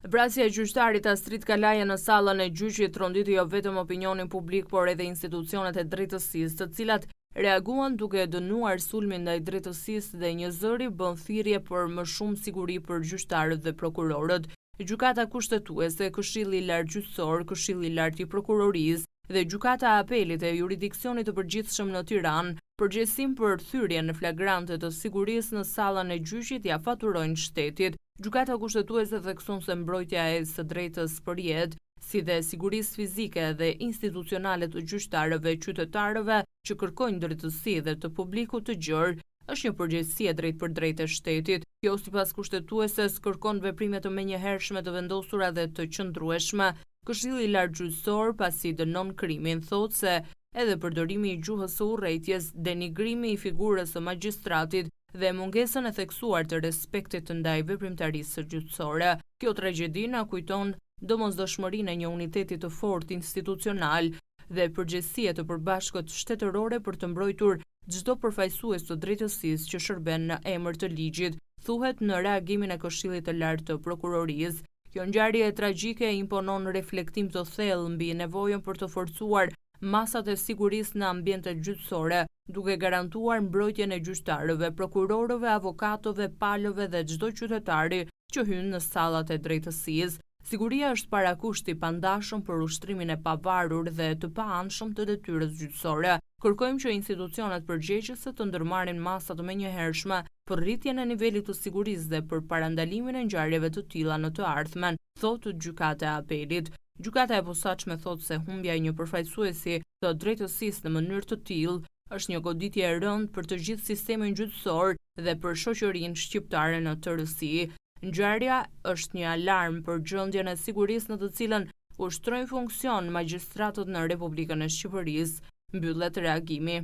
Vrasja e gjyqtarit Astrid Kalaja në sallën e gjyqit tronditi jo vetëm opinionin publik, por edhe institucionet e drejtësisë, të cilat reaguan duke dënuar sulmin ndaj drejtësisë dhe një zëri bën thirrje për më shumë siguri për gjyqtarët dhe prokurorët. Gjykata kushtetuese, Këshilli i Lartë Gjyqësor, Këshilli i Lartë i Prokurorisë dhe Gjykata e Apelit e Juridiksionit të Përgjithshëm në Tiranë, përgjegjësim për thyrjen në flagrante të sigurisë në sallën e gjyqit ja faturojnë shtetit. Gjykata kushtetuese thekson se mbrojtja e së drejtës për jetë, si dhe sigurisë fizike dhe institucionale të gjyqtarëve e qytetarëve që kërkojnë drejtësi dhe të publikut të gjerë, është një përgjegjësi e drejtpërdrejtë e shtetit. Kjo sipas kushtetueses kërkon veprime të menjëhershme të vendosura dhe të qëndrueshme. Këshilli i Lartë Gjyqësor pasi dënon krimin, thotë se edhe përdorimi i gjuhës së urrëties, denigrimi i figurës së magjistratit dhe mungesën e theksuar të respektit ndaj veprimtarisë gjyqësore. Kjo tragjedi na kujton domosdoshmërinë e një uniteti të fortë institucional dhe përgjegjësia të përbashkët shtetërore për të mbrojtur çdo përfaqësues të drejtësisë që shërben në emër të ligjit, thuhet në reagimin e Këshillit të Lartë të Prokurorisë. Kjo ngjarje tragjike imponon reflektim të thellë mbi nevojën për të forcuar masat e sigurisë në ambientet gjyqësore, duke garantuar mbrojtjen e gjyqtarëve, prokurorëve, avokatëve, palëve dhe çdo qytetari që hyn në sallat e drejtësisë. Siguria është parakushti i pandashëm për ushtrimin e pavarur dhe të paanshëm të detyrës gjyqësore. Kërkojmë që institucionet përgjegjëse të ndërmarrin masa të menjëhershme për rritjen e nivelit të sigurisë dhe për parandalimin e ngjarjeve të tilla në të ardhmen, thotë Gjykata e Apelit. Gjykata e posaçme thotë se humbja e një përfaqësuesi të drejtësisë në mënyrë të tillë është një goditje e rëndë për të gjithë sistemin gjyqësor dhe për shoqërinë shqiptare në tërësi. Ngjarja është një alarm për gjendjen e sigurisë në të cilën ushtrojnë funksion magjistratët në Republikën e Shqipërisë, mbyllet reagimi.